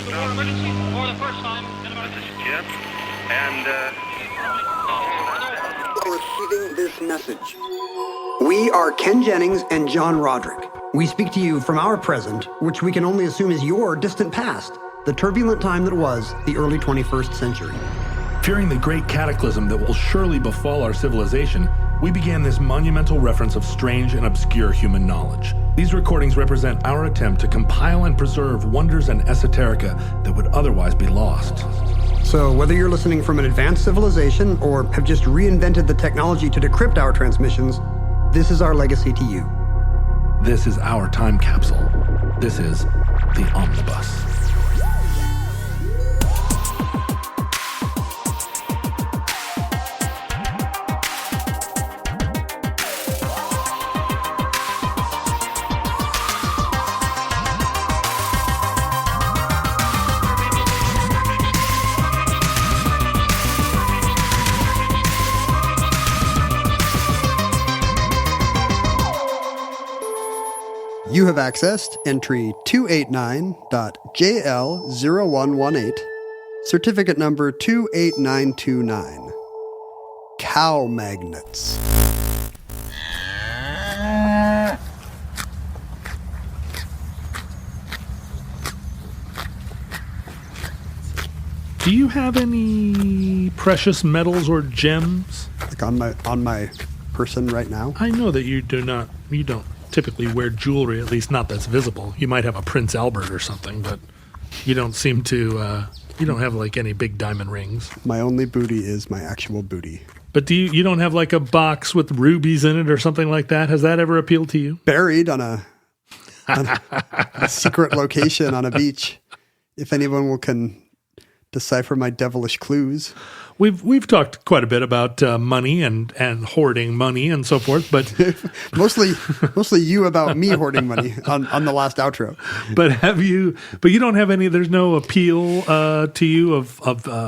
emergency for the first time in about... This is Jim, and Receiving this message. We are Ken Jennings and John Roderick. We speak to you from our present, which we can only assume is your distant past, the turbulent time that was the early 21st century. Fearing the great cataclysm that will surely befall our civilization, we began this monumental reference of strange and obscure human knowledge. These recordings represent our attempt to compile and preserve wonders and esoterica that would otherwise be lost. So whether you're listening from an advanced civilization or have just reinvented the technology to decrypt our transmissions, this is our legacy to you. This is our time capsule. This is the Omnibus. You have accessed entry 289.JL0118, certificate number 28929. Cow magnets. Do you have any precious metals or gems? Like on my person right now? I know that you don't typically wear jewelry, at least not that's visible. You might have a Prince Albert or something, but you don't seem to, you don't have like any big diamond rings. My only booty is my actual booty. But you don't have like a box with rubies in it or something like that? Has that ever appealed to you? Buried on a secret location on a beach. If anyone can decipher my devilish clues. We've talked quite a bit about money and hoarding money and so forth, but mostly you about me hoarding money on the last outro. But you don't have any. There's no appeal to you of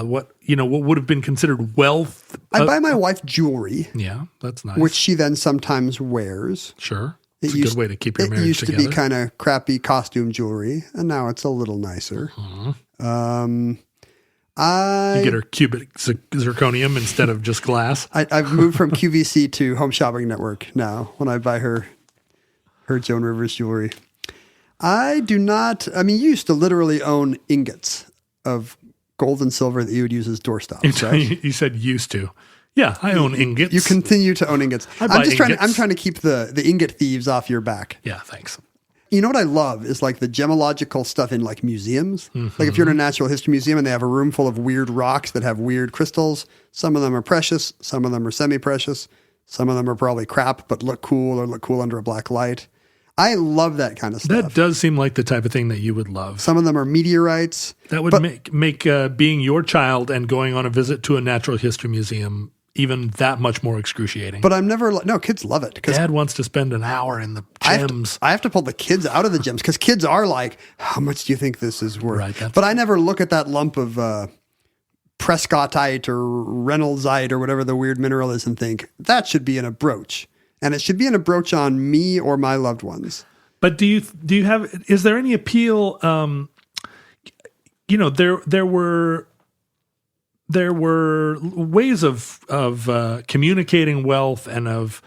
what would have been considered wealth. I buy my wife jewelry. Yeah, that's nice. Which she then sometimes wears. Sure, it's a good way to keep your marriage together. It used to be kind of crappy costume jewelry, and now it's a little nicer. Uh-huh. You get her cubic zirconium instead of just glass. I've moved from QVC to Home Shopping Network now when I buy her Joan Rivers jewelry. I do not. I mean, you used to literally own ingots of gold and silver that you would use as doorstops. Right? You said used to. Yeah, I own ingots. You continue to own ingots. I'm trying to keep the ingot thieves off your back. Yeah, thanks. You know what I love is like the gemological stuff in like museums. Mm-hmm. Like if you're in a natural history museum and they have a room full of weird rocks that have weird crystals, some of them are precious, some of them are semi-precious, some of them are probably crap but look cool or look cool under a black light. I love that kind of stuff. That does seem like the type of thing that you would love. Some of them are meteorites. That would make being your child and going on a visit to a natural history museum even that much more excruciating. But I'm never no, kids love it. Dad wants to spend an hour in the gems. I have to pull the kids out of the gems because kids are like, how much do you think this is worth? Right, but I never look at that lump of Prescottite or Reynoldsite or whatever the weird mineral is and think that should be in a brooch. And it should be in a brooch on me or my loved ones. But do you have, is there any appeal? There were ways of communicating wealth and of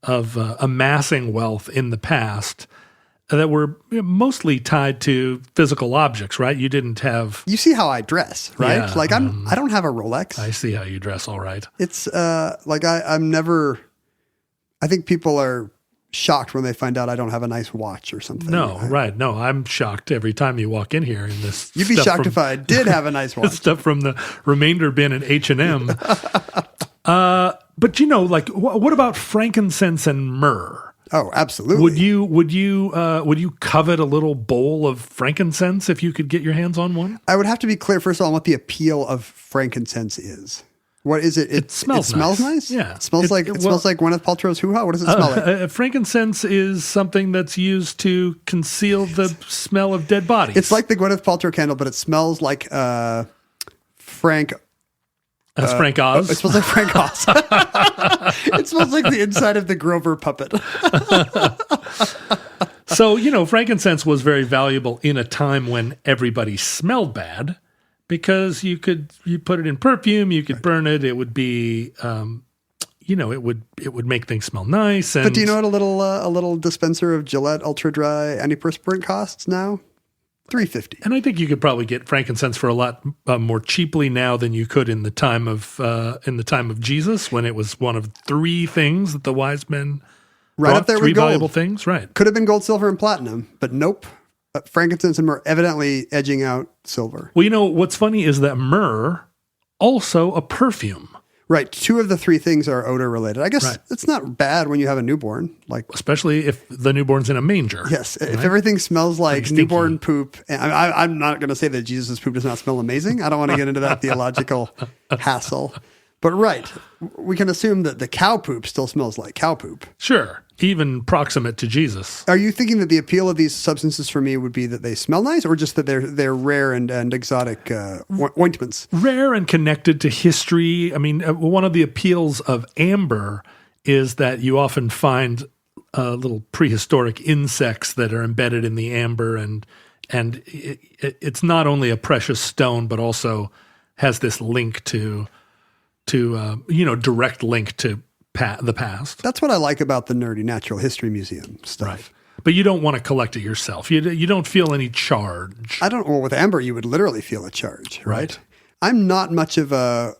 amassing wealth in the past that were mostly tied to physical objects, right? You didn't have. You see how I dress, right? Yeah, like I don't have a Rolex. I see how you dress. All right. It's like I'm never. I think people are shocked when they find out I don't have a nice watch or something. No, right. No, I'm shocked every time you walk in here in this. You'd be shocked if I did have a nice watch. Stuff from the remainder bin at H&M. But what about frankincense and myrrh? Oh, absolutely. Would you covet a little bowl of frankincense if you could get your hands on one? I would have to be clear first of all on what the appeal of frankincense is. What is it? It smells nice. Yeah. It smells like Gwyneth Paltrow's hoo-ha? What does it smell like? Frankincense is something that's used to conceal the smell of dead bodies. It's like the Gwyneth Paltrow candle, but it smells like Frank Oz? It smells like Frank Oz. It smells like the inside of the Grover puppet. So, frankincense was very valuable in a time when everybody smelled bad because you put it in perfume, you could burn it. It would be, it would make things smell nice. And But do you know what a little dispenser of Gillette Ultra Dry antiperspirant costs now? $3.50. And I think you could probably get frankincense for a lot more cheaply now than you could in the time of Jesus, when it was one of three things that the wise men Right brought, up there three with gold. valuable things. Right. Could have been gold, silver, and platinum, but nope. Frankincense and myrrh evidently edging out silver. Well, what's funny is that myrrh, also a perfume. Right. Two of the three things are odor related. I guess Right. it's not bad when you have a newborn. Like, Especially if the newborn's in a manger. yes, if everything smells like Pretty newborn poop. And I'm not going to say that Jesus' poop does not smell amazing. I don't want to get into that theological hassle. But right, we can assume that the cow poop still smells like cow poop. Sure. Even proximate to Jesus. Are you thinking that the appeal of these substances for me would be that they smell nice, or just that they're rare and exotic ointments? Rare and connected to history. I mean, one of the appeals of amber is that you often find little prehistoric insects that are embedded in the amber, and it's not only a precious stone, but also has this link to direct link to the past. That's what I like about the nerdy natural history museum stuff. Right. But you don't want to collect it yourself. You don't feel any charge. Well, with amber, you would literally feel a charge, right? I'm not much of a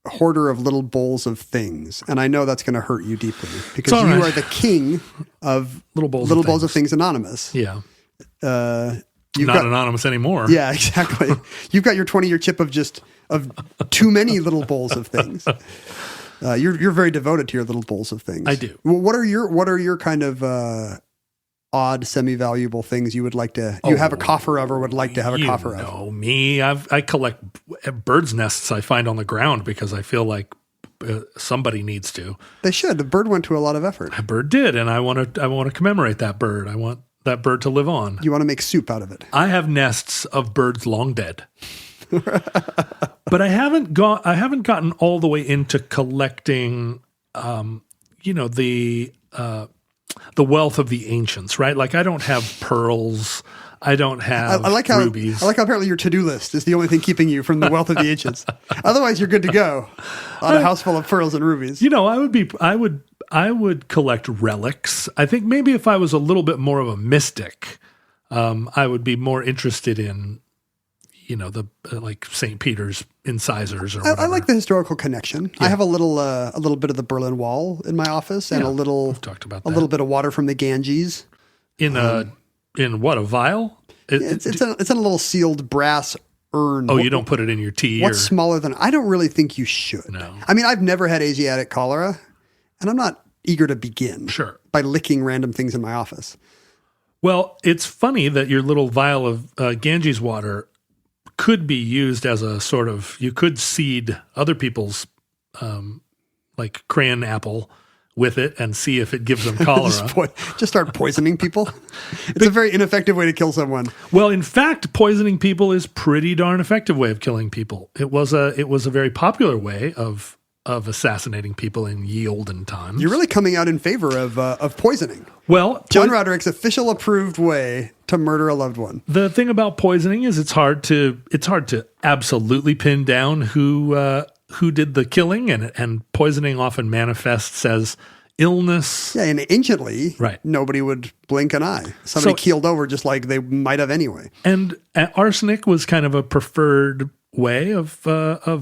hoarder of little bowls of things, and I know that's going to hurt you deeply because you are the king of Little Bowls of Things Anonymous. Yeah. You've Not got, anonymous anymore. Yeah, exactly. You've got your 20-year chip of too many little bowls of things. You're very devoted to your little bowls of things. I do. Well, what are your kind of odd, semi-valuable things you would like to? You have a coffer of, or would like to have a coffer of? No, me. I collect birds' nests I find on the ground because I feel like somebody needs to. They should. The bird went to a lot of effort. A bird did, and I want to commemorate that bird. I want that bird to live on. You want to make soup out of it. I have nests of birds long dead. But I haven't gotten all the way into collecting, the wealth of the ancients, right? Like I don't have pearls. I don't have rubies. I like how apparently your to-do list is the only thing keeping you from the wealth of the ancients. Otherwise, you're good to go on a house full of pearls and rubies. I would collect relics. I think maybe if I was a little bit more of a mystic, I would be more interested in, like St. Peter's incisors or whatever. I like the historical connection. Yeah. I have a little bit of the Berlin Wall in my office, and we've talked about that. A little bit of water from the Ganges. In what, a vial? It's in a little sealed brass urn. Oh, you don't put it in your tea? What's smaller than? I don't really think you should. No. I mean, I've never had Asiatic cholera, and I'm not eager to begin. Sure. By licking random things in my office. Well, it's funny that your little vial of Ganges water could be used as a sort of, you could seed other people's like crayon apple with it and see if it gives them cholera. Just start poisoning people. It's a very ineffective way to kill someone. Well, in fact, poisoning people is pretty darn effective way of killing people. It was a very popular way of assassinating people in ye olden times. You're really coming out in favor of poisoning. Well, John Roderick's official approved way to murder a loved one. The thing about poisoning is it's hard to absolutely pin down who did the killing, and poisoning often manifests as illness. Yeah, and anciently, right, nobody would blink an eye. Somebody keeled over just like they might have anyway. And arsenic was kind of a preferred way of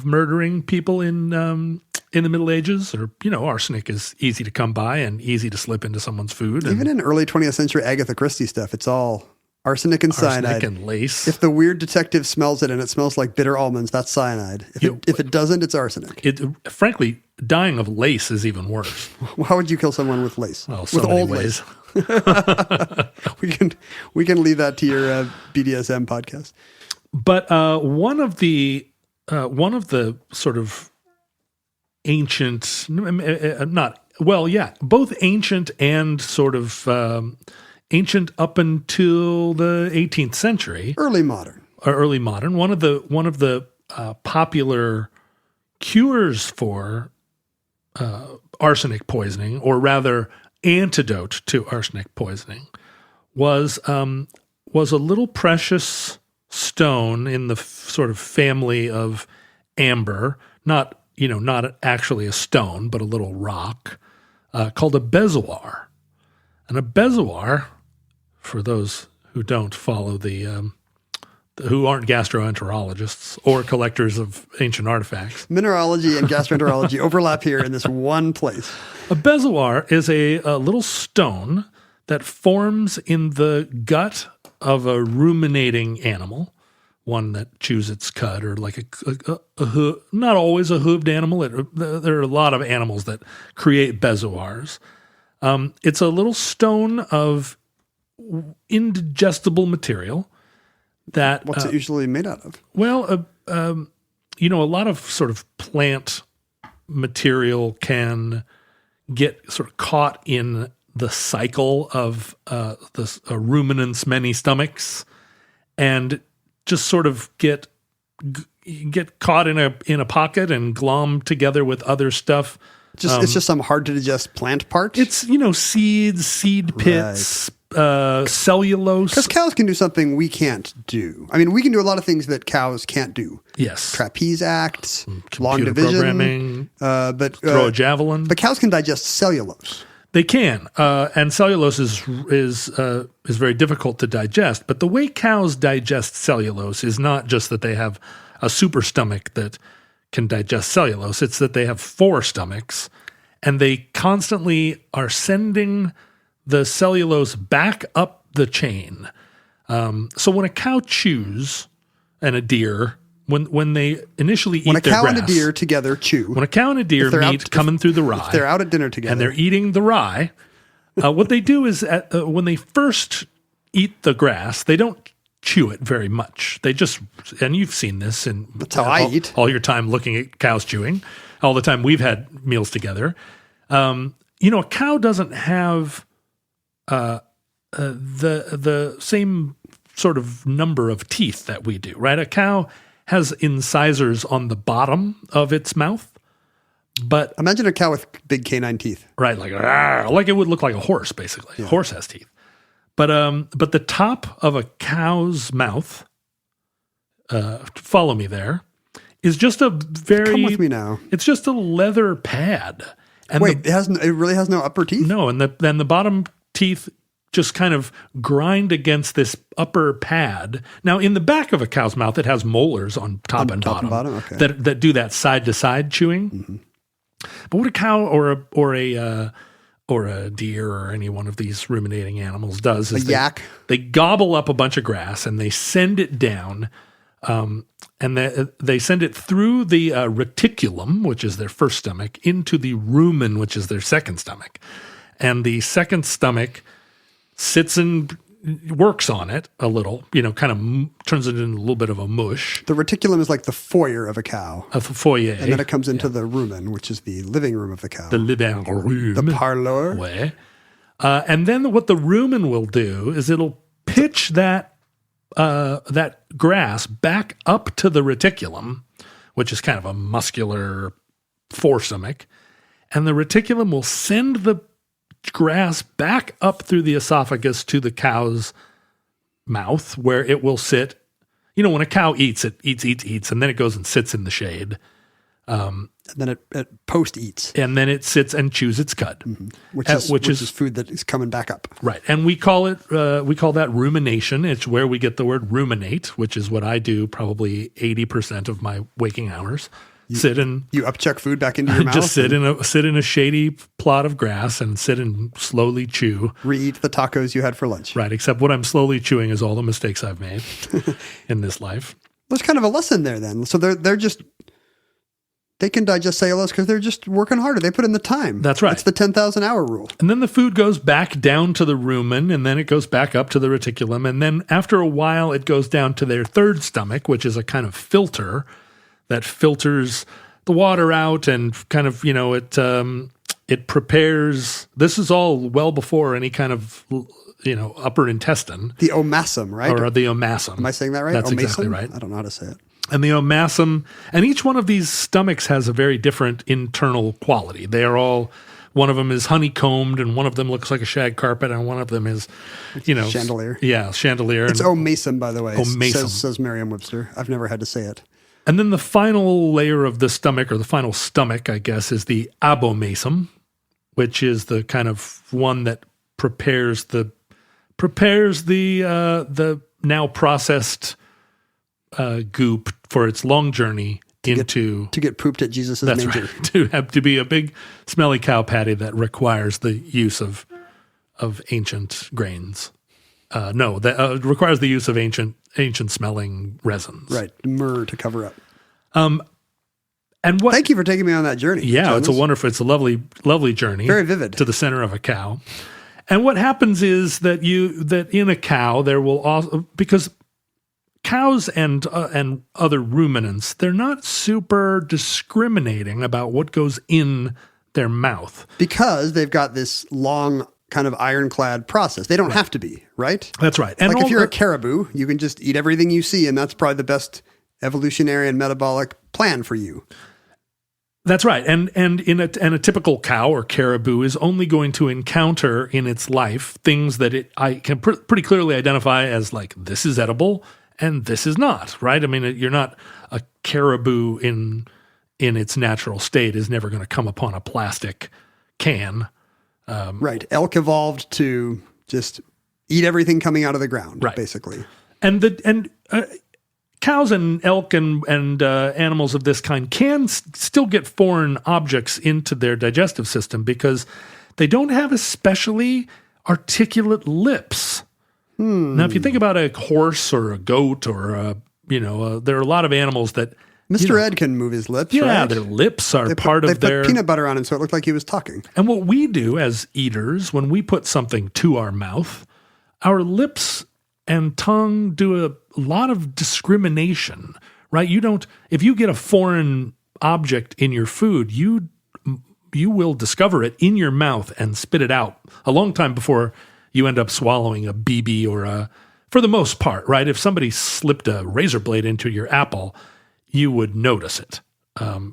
murdering people in the Middle Ages, or arsenic is easy to come by and easy to slip into someone's food. Even in early 20th century Agatha Christie stuff, it's all arsenic and cyanide. Arsenic and lace. If the weird detective smells it and it smells like bitter almonds, that's cyanide. If it doesn't, it's arsenic. Frankly, dying of lace is even worse. How would you kill someone with lace? Well, with old lace. we can leave that to your BDSM podcast. But one of the sort of ancient, both ancient and sort of ancient up until the 18th century, early modern. One of the popular cures for arsenic poisoning, or rather antidote to arsenic poisoning, was a little precious stone in the sort of family of amber, not actually a stone, but a little rock, called a bezoar. And a bezoar, for those who don't follow who aren't gastroenterologists or collectors of ancient artifacts. Mineralogy and gastroenterology overlap here in this one place. A bezoar is a little stone that forms in the gut of a ruminating animal, one that chews its cud, or like not always a hooved animal. There are a lot of animals that create bezoars. It's a little stone of indigestible material. What's it usually made out of? Well, a lot of sort of plant material can get sort of caught in the cycle of the ruminants' many stomachs, and just sort of get caught in a pocket and glom together with other stuff. It's just some hard to digest plant part. It's seeds, seed pits. Right. Cellulose. Because cows can do something we can't do. I mean, we can do a lot of things that cows can't do. Yes. Trapeze acts, computer long division, programming, but throw a javelin. But cows can digest cellulose. They can, and cellulose is very difficult to digest. But the way cows digest cellulose is not just that they have a super stomach that can digest cellulose. It's that they have 4 stomachs, and they constantly are sending the cellulose back up the chain. So when a cow chews, and a deer, when they initially eat their grass. When a cow and a deer together chew. When a cow and a deer meet coming through the rye. If they're out at dinner together. And they're eating the rye, what they do is when they first eat the grass, they don't chew it very much. They just, and you've seen this in That's how I eat. All your time looking at cows chewing, all the time we've had meals together. A cow doesn't have the same sort of number of teeth that we do, right? A cow has incisors on the bottom of its mouth, but imagine a cow with big canine teeth, right? Like it would look like a horse, basically. Yeah. A horse has teeth, but the top of a cow's mouth, follow me there, is just a very. Come with me now. It's just a leather pad. And wait, it really has no upper teeth? No, and the bottom teeth just kind of grind against this upper pad. Now, in the back of a cow's mouth, it has molars on top and bottom, okay. that do that side to side chewing. Mm-hmm. But what a cow or a deer or any one of these ruminating animals does is they gobble up a bunch of grass and they send it down. And they send it through the reticulum, which is their first stomach, into the rumen, which is their second stomach. And the second stomach sits and works on it a little, kind of turns it into a little bit of a mush. The reticulum is like the foyer of a cow. A foyer. And then it comes into the rumen, which is the living room of the cow. The living room. The parlour. Ouais. And then what the rumen will do is it'll pitch that grass back up to the reticulum, which is kind of a muscular forestomach, and the reticulum will send the grass back up through the esophagus to the cow's mouth, where it will sit. When a cow eats, it eats, and then it goes and sits in the shade. And then it post-eats. And then it sits and chews its cud. Mm-hmm. Which is food that is coming back up. Right. And we call that rumination. It's where we get the word ruminate, which is what I do probably 80% of my waking hours. You upchuck food back into your mouth? Just sit in a shady plot of grass and sit and slowly chew. Re-eat the tacos you had for lunch. Right. Except what I'm slowly chewing is all the mistakes I've made in this life. There's kind of a lesson there then. So they can digest cellulose because they're just working harder. They put in the time. That's right. It's the 10,000 hour rule. And then the food goes back down to the rumen, and then it goes back up to the reticulum. And then after a while, it goes down to their third stomach, which is a kind of filter that filters the water out and kind of, it prepares. This is all well before any kind of, upper intestine. The omasum, right? Or the omasum. Am I saying that right? That's omasum? Exactly right. I don't know how to say it. And the omasum, and each one of these stomachs has a very different internal quality. They are all One of them is honeycombed, and one of them looks like a shag carpet, and one of them is, Chandelier. Yeah, chandelier. It's omasum, by the way. Omasum. Says Merriam-Webster. I've never had to say it. And then the final layer of the stomach, or the final stomach, I guess, is the abomasum, which is the kind of one that prepares the now processed goop for its long journey to get pooped at Jesus' that's manger. Right, to be a big smelly cow patty that requires the use of ancient grains. That requires the use of ancient smelling resins. Right, myrrh to cover up. And what? Thank you for taking me on that journey. Yeah, Jonas. it's a lovely, lovely journey. Very vivid. To the center of a cow. And what happens is that in a cow there will also, because cows and other ruminants, they're not super discriminating about what goes in their mouth. Because they've got this long kind of ironclad process. They don't have to be, right? That's right. And like if you're a caribou, you can just eat everything you see, and that's probably the best evolutionary and metabolic plan for you. That's right. And a typical cow or caribou is only going to encounter in its life things that I can pretty clearly identify as like, this is edible and this is not, right? I mean, you're not a caribou in its natural state is never going to come upon a plastic can. Right. Elk evolved to just eat everything coming out of the ground, right. Basically. And cows and elk and animals of this kind can still get foreign objects into their digestive system because they don't have especially articulate lips. Now, if you think about a horse or a goat or there are a lot of animals that Mr. Ed can move his lips. Yeah, right? Their lips are they put peanut butter on him, so it looked like he was talking. And what we do as eaters, when we put something to our mouth, our lips and tongue do a lot of discrimination, right? If you get a foreign object in your food, you will discover it in your mouth and spit it out a long time before you end up swallowing a BB for the most part, right? If somebody slipped a razor blade into your apple, you would notice it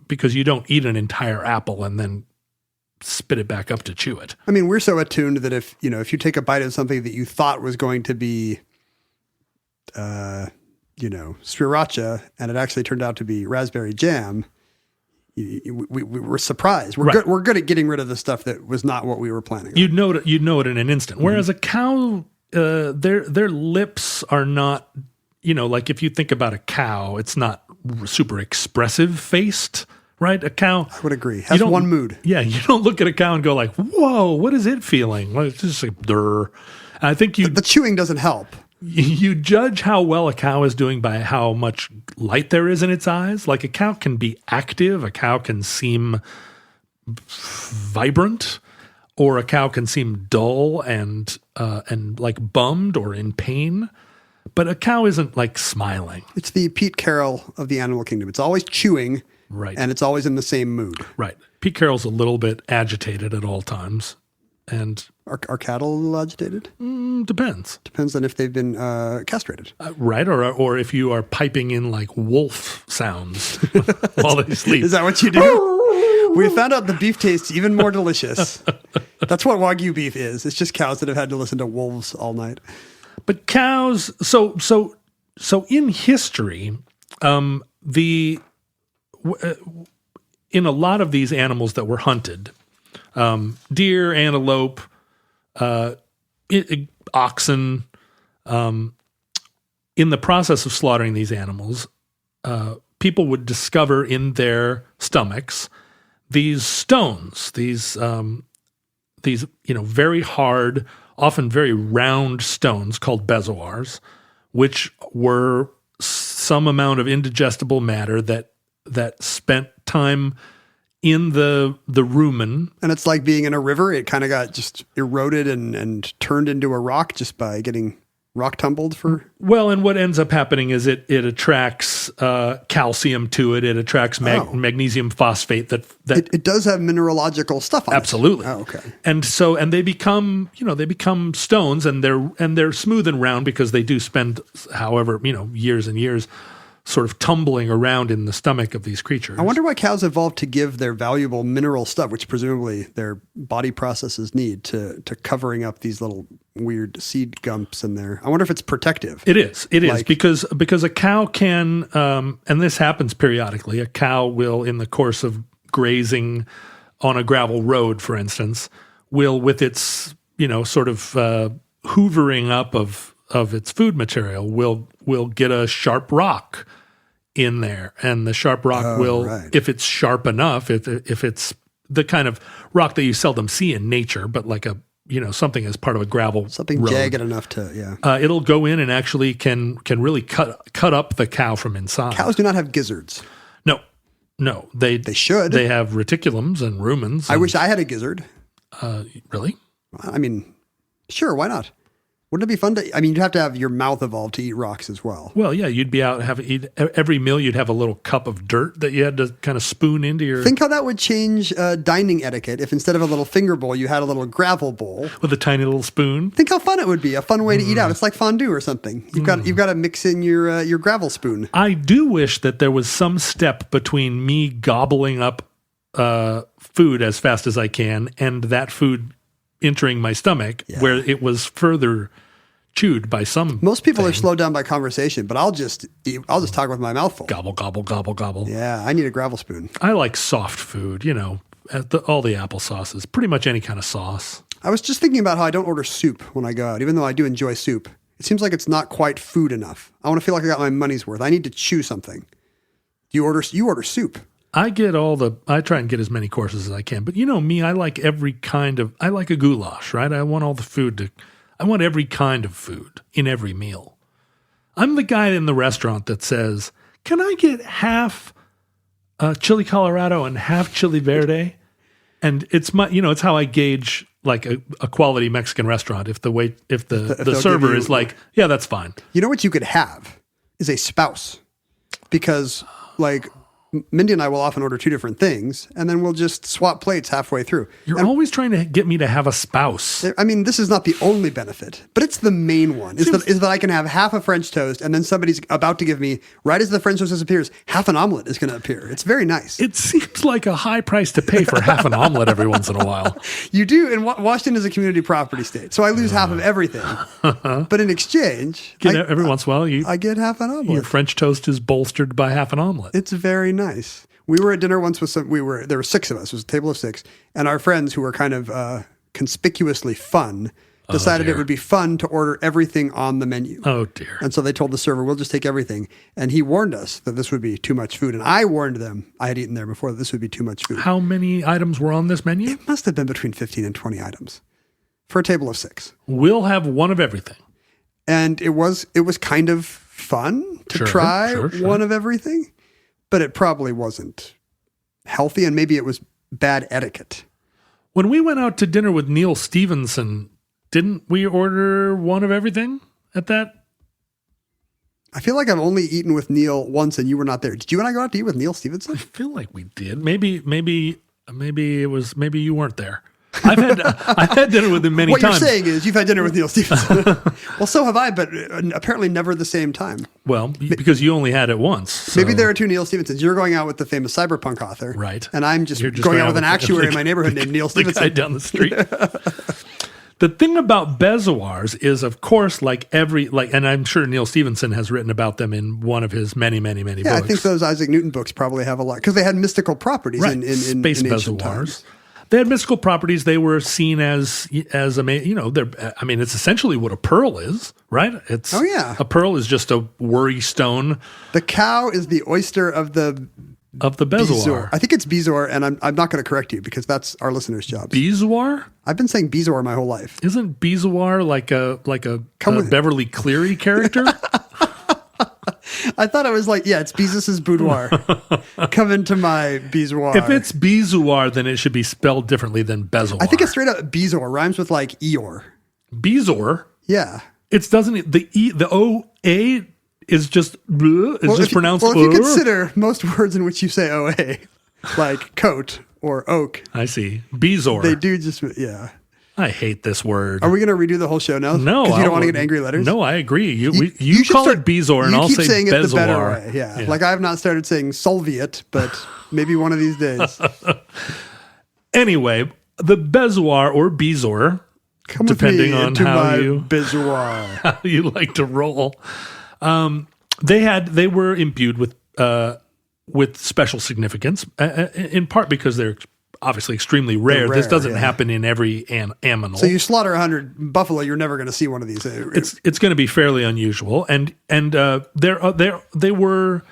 because you don't eat an entire apple and then spit it back up to chew it. I mean, we're so attuned that if you take a bite of something that you thought was going to be sriracha, and it actually turned out to be raspberry jam, we were surprised. We're good at getting rid of the stuff that was not what we were planning on. You'd know it in an instant. Whereas a cow, their lips are not, like if you think about a cow, it's not super expressive faced, right? A cow, I would agree, has one mood. Yeah, you don't look at a cow and go like, whoa, what is it feeling? Well, it's just like, durr. I think the chewing doesn't help. You judge how well a cow is doing by how much light there is in its eyes. Like a cow can be active, a cow can seem vibrant, or a cow can seem dull and like bummed or in pain. But a cow isn't like smiling. It's the Pete Carroll of the animal kingdom. It's always chewing, right? And it's always in the same mood, right? Pete Carroll's a little bit agitated at all times, and are cattle a little agitated? Depends. Depends on if they've been castrated, right? Or if you are piping in like wolf sounds while they sleep. Is that what you do? We found out the beef tastes even more delicious. That's what Wagyu beef is. It's just cows that have had to listen to wolves all night. But cows, so in history, in a lot of these animals that were hunted, deer, antelope, oxen, in the process of slaughtering these animals, people would discover in their stomachs these stones, these very hard, often very round stones called bezoars, which were some amount of indigestible matter that spent time in the rumen. And it's like being in a river. It kind of got just eroded and turned into a rock just by getting rock tumbled for... Well, and what ends up happening is it attracts calcium to it. It attracts magnesium phosphate that it does have mineralogical stuff on absolutely. it. Oh, okay. And they become stones, and they're smooth and round because they do spend however, years and years sort of tumbling around in the stomach of these creatures. I wonder why cows evolved to give their valuable mineral stuff, which presumably their body processes need to covering up these little weird seed gumps in there. I wonder if it's protective. It is because a cow can, and this happens periodically, a cow will, in the course of grazing on a gravel road, for instance, will, with its, sort of hoovering up of its food material, will get a sharp rock in there, and the sharp rock if it's sharp enough, if it's the kind of rock that you seldom see in nature, but like a something as part of a gravel something road, jagged enough to it'll go in and actually can really cut up the cow from inside. Cows do not have gizzards. No, they should. They have reticulums and rumens. I wish I had a gizzard. Really? I mean, sure, why not? Wouldn't it be fun to? I mean, you'd have to have your mouth evolve to eat rocks as well. Well, yeah, you'd be out every meal. You'd have a little cup of dirt that you had to kind of spoon into your. Think how that would change dining etiquette if instead of a little finger bowl, you had a little gravel bowl with a tiny little spoon. Think how fun it would be. A fun way to eat out. It's like fondue or something. You've got to mix in your gravel spoon. I do wish that there was some step between me gobbling up food as fast as I can and that food entering my stomach, where it was further chewed by some. Most people are slowed down by conversation, but I'll just talk with my mouth full. Gobble, gobble, gobble, gobble. Yeah, I need a gravel spoon. I like soft food, all the applesauces, pretty much any kind of sauce. I was just thinking about how I don't order soup when I go out, even though I do enjoy soup. It seems like it's not quite food enough. I want to feel like I got my money's worth. I need to chew something. You order soup. I try and get as many courses as I can, but me, I like I like a goulash, right? I want all the food I want every kind of food in every meal. I'm the guy in the restaurant that says, can I get half chili Colorado and half chili verde? And it's it's how I gauge like a quality Mexican restaurant. If the server is like, yeah, that's fine. You know what you could have is a spouse, because like Mindy and I will often order two different things, and then we'll just swap plates halfway through. You're always trying to get me to have a spouse. I mean, this is not the only benefit, but it's the main one, is that I can have half a French toast, and then somebody's about to give me, right as the French toast disappears, half an omelet is going to appear. It's very nice. It seems like a high price to pay for half an omelet every once in a while. You do, and Washington is a community property state, so I lose half of everything. But in exchange, every once in a while, I get half an omelet. Your French toast is bolstered by half an omelet. It's very nice. We were at dinner once with there were six of us. It was a table of six, and our friends who were kind of conspicuously fun decided it would be fun to order everything on the menu. Oh dear. And so they told the server, we'll just take everything. And he warned us that this would be too much food. And I warned them, I had eaten there before, that this would be too much food. How many items were on this menu? It must have been between 15 and 20 items for a table of six. We'll have one of everything. And it was kind of fun to try one of everything. But it probably wasn't healthy, and maybe it was bad etiquette. When we went out to dinner with Neil Stevenson, didn't we order one of everything at that? I feel like I've only eaten with Neil once, and you were not there. Did you and I go out to eat with Neil Stevenson? I feel like we did. Maybe you weren't there. I've had dinner with him many times. What you're saying is you've had dinner with Neil Stevenson. Well, so have I, but apparently never the same time. Well, because you only had it once. So. Maybe there are two Neil Stevensons. You're going out with the famous cyberpunk author. Right. And I'm just going out with an actuary in my neighborhood named Neil Stevenson. The guy down the street. The thing about bezoars is, of course, and I'm sure Neil Stevenson has written about them in one of his many, many, many books. Yeah, I think those Isaac Newton books probably have a lot, because they had mystical properties in space ancient bezoars. times. They had mystical properties. They were seen as it's essentially what a pearl is, right? A pearl is just a worry stone. The cow is the oyster of the bezoar. I think it's bezoar, and I'm not going to correct you because that's our listeners' jobs. Bezoar? I've been saying bezoar my whole life. Isn't bezoar like a Beverly Cleary character? I thought it was like, it's Beezus's boudoir. Come into my bezoar. If it's bezoar, then it should be spelled differently than bezoar. I think it's straight up bezoar. Rhymes with like Eeyore. Bezoar? Yeah. It doesn't, the O-A is just, pronounced. Well, if you consider most words in which you say O-A, like coat or oak. I see. Bezoar. They do just, yeah. I hate this word. Are we going to redo the whole show now? No. Because you don't want to get angry letters? No, I agree. You should call start- it Bezor and I'll keep say saying it the better Bezoar. way. Yeah. Like I have not started saying Soviet, but maybe one of these days. Anyway, the Bezoar or Bezor, Come depending with me on into how my you bizarre. you like to roll. They were imbued with special significance, in part because they're obviously extremely rare. This doesn't happen in every animal. So you slaughter 100 buffalo, you're never going to see one of these. It's going to be fairly unusual, and they were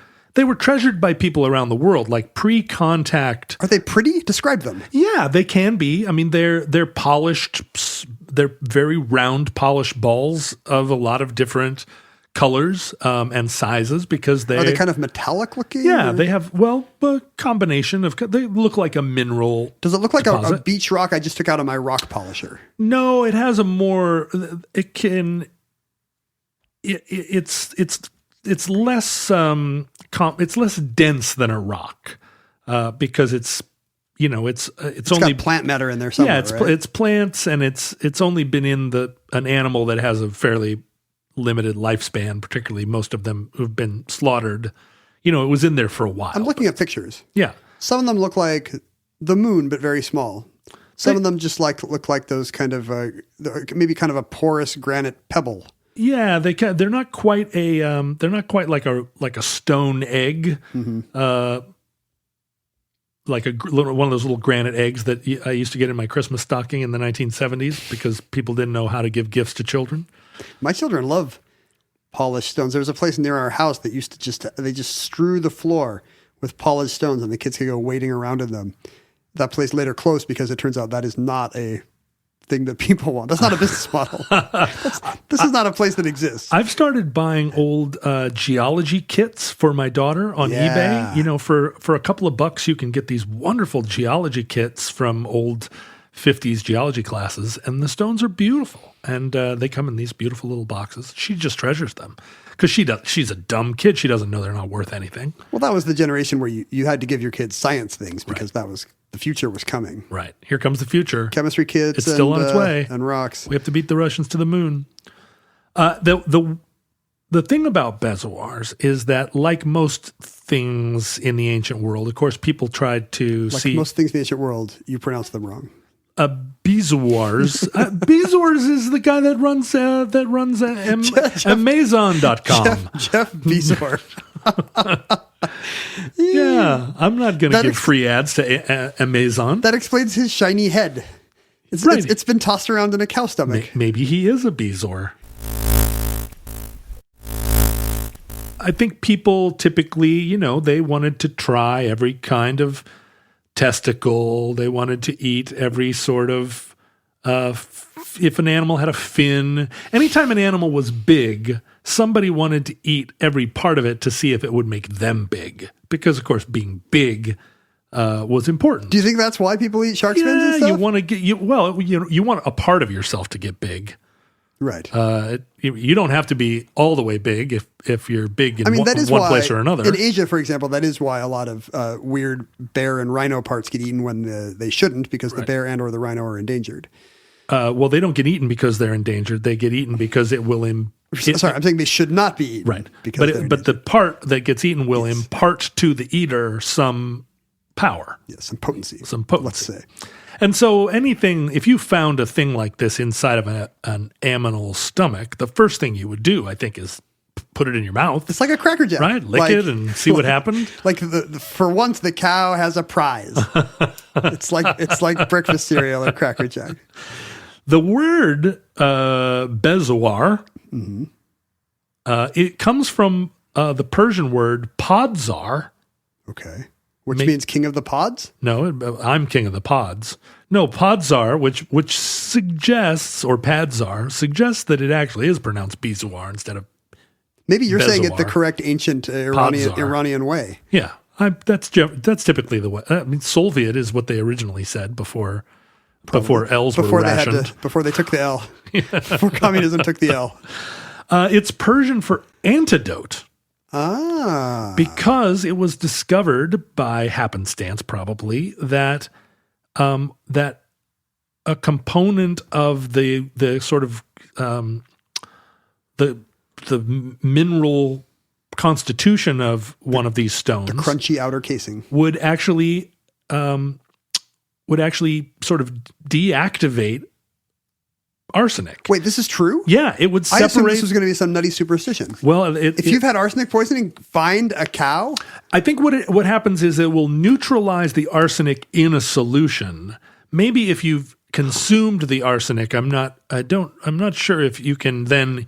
treasured by people around the world, like pre-contact. Are they pretty? Describe them. Yeah, they can be. I mean, they're polished. They're very round, polished balls of a lot of different colors and sizes because Are they kind of metallic looking? Yeah, or? they have, a combination of, they look like a mineral. Does it look like a deposit. beach rock I just took out of my rock polisher? No, it has a more, it's less, it's less dense than a rock because it's only got plant matter in there somewhere. Yeah, right? it's plants and it's only been in an animal that has a fairly limited lifespan, particularly most of them who've been slaughtered. It was in there for a while. I'm looking at pictures. Yeah. Some of them look like the moon, but very small. Some of them just look like those kind of maybe kind of a porous granite pebble. Yeah, they're not quite like a stone egg, like one of those little granite eggs that I used to get in my Christmas stocking in the 1970s because people didn't know how to give gifts to children. My children love polished stones. There was a place near our house that used to they just strew the floor with polished stones, and the kids could go wading around in them. That place later closed because it turns out that is not a thing that people want. That's not a business model. This is not a place that exists. I've started buying old geology kits for my daughter on eBay. For a couple of bucks, you can get these wonderful geology kits from old 50s geology classes, and the stones are beautiful. And they come in these beautiful little boxes. She just treasures them because she's a dumb kid. She doesn't know they're not worth anything. Well, that was the generation where you had to give your kids science things because that was the future was coming. Right. Here comes the future. Chemistry kits. It's still on its way. And rocks. We have to beat the Russians to the moon. The thing about bezoars is that, like most things in the ancient world, of course, people tried to see. Like most things in the ancient world, you pronounce them wrong. Bezoars. Bezoars is the guy that runs Amazon.com. Jeff Bezor. Yeah, I'm not going to give free ads to Amazon. That explains his shiny head. It's been tossed around in a cow stomach. Maybe he is a Bezor. I think people typically, they wanted to try every kind of testicle. They wanted to eat every sort of, if an animal had a fin. Anytime an animal was big, somebody wanted to eat every part of it to see if it would make them big. Because, of course, being big was important. Do you think that's why people eat shark fins and stuff? You want to you want a part of yourself to get big. Right. You don't have to be all the way big if you're big in one place or another. In Asia, for example, that is why a lot of weird bear and rhino parts get eaten when they shouldn't, because the bear and or the rhino are endangered. Well, they don't get eaten because they're endangered. They get eaten because it will Sorry, I'm saying they should not be eaten. Right. But the part that gets eaten will impart to the eater some power. Yes, some potency. Let's say. And so if you found a thing like this inside of an animal's stomach, the first thing you would do, I think, is put it in your mouth. It's like a Cracker Jack. Right? Lick it and see what happened. Like for once, the cow has a prize. It's like breakfast cereal or Cracker Jack. The word bezoar, it comes from the Persian word podzar. Okay. Which means king of the pods? No, I'm king of the pods. No, podzar, which suggests, or padzar, suggests that it actually is pronounced bezoar instead of Maybe you're bezoar. saying it the correct ancient Iranian way. Yeah, that's typically the way. I mean, Soviet is what they originally said before L's were rationed. Before they took the L. Before communism took the L. It's Persian for antidote. Because it was discovered by happenstance, probably, that a component of the sort of the mineral constitution of one of these stones, The crunchy outer casing. would actually sort of deactivate arsenic. Wait, this is true? Yeah, it would I assumed separate. this was going to be some nutty superstition. Well, If you've had arsenic poisoning, find a cow. I think what happens is it will neutralize the arsenic in a solution. Maybe if you've consumed the arsenic, I'm not sure if you can then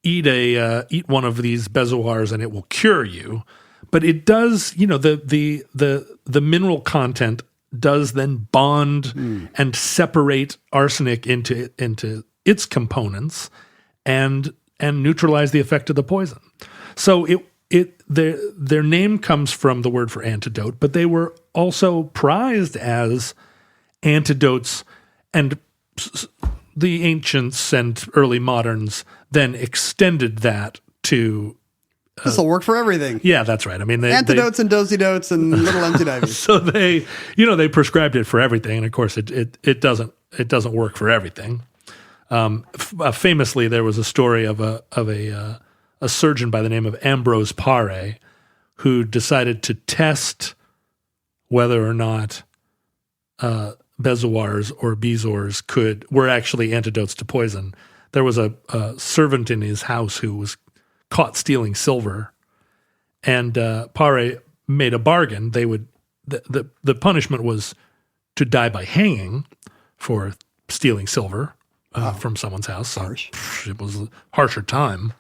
eat one of these bezoars and it will cure you. But it does, the mineral content does then bond and separate arsenic into its components and neutralize the effect of the poison. So their name comes from the word for antidote, but they were also prized as antidotes, and the ancients and early moderns then extended that to. This will work for everything. Yeah, that's right. I mean, Antidotes and dozy-dotes and little empty-divies. So they prescribed it for everything, and of course, it doesn't work for everything. Famously, there was a story of a surgeon by the name of Ambrose Paré who decided to test whether or not bezoars or bezoars were actually antidotes to poison. There was a servant in his house who was caught stealing silver, and Paré made a bargain. They would the punishment was to die by hanging for stealing silver from someone's house. So Harsh. It was a harsher time.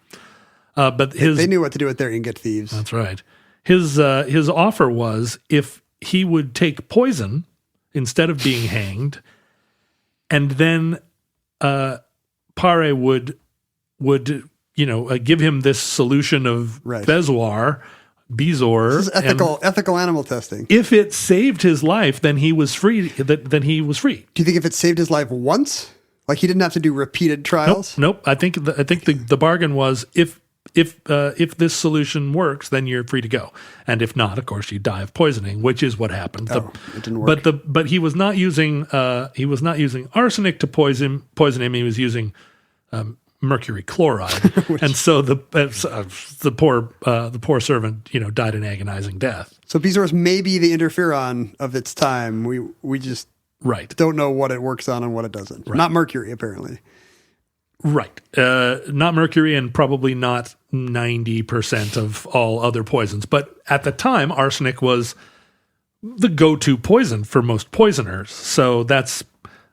But They knew what to do with their ingot thieves. that's right. His offer was if he would take poison instead of being hanged, and then Paré would give him this solution of Right. Bezor. This is ethical animal testing. If it saved his life, then he was free. Then he was free. Do you think if it saved his life once, like he didn't have to do repeated trials? Nope. I think the bargain was if this solution works, then you're free to go, and if not, of course, you die of poisoning, which is what happened. It didn't work. But he was not using arsenic to poison him. He was using mercury chloride, and so the poor servant died an agonizing death. So bezoars may be the interferon of its time. We just Right. don't know what it works on and what it doesn't. Not mercury, apparently. Right. Not mercury, and probably not 90% of all other poisons. But at the time, arsenic was the go-to poison for most poisoners. So that's,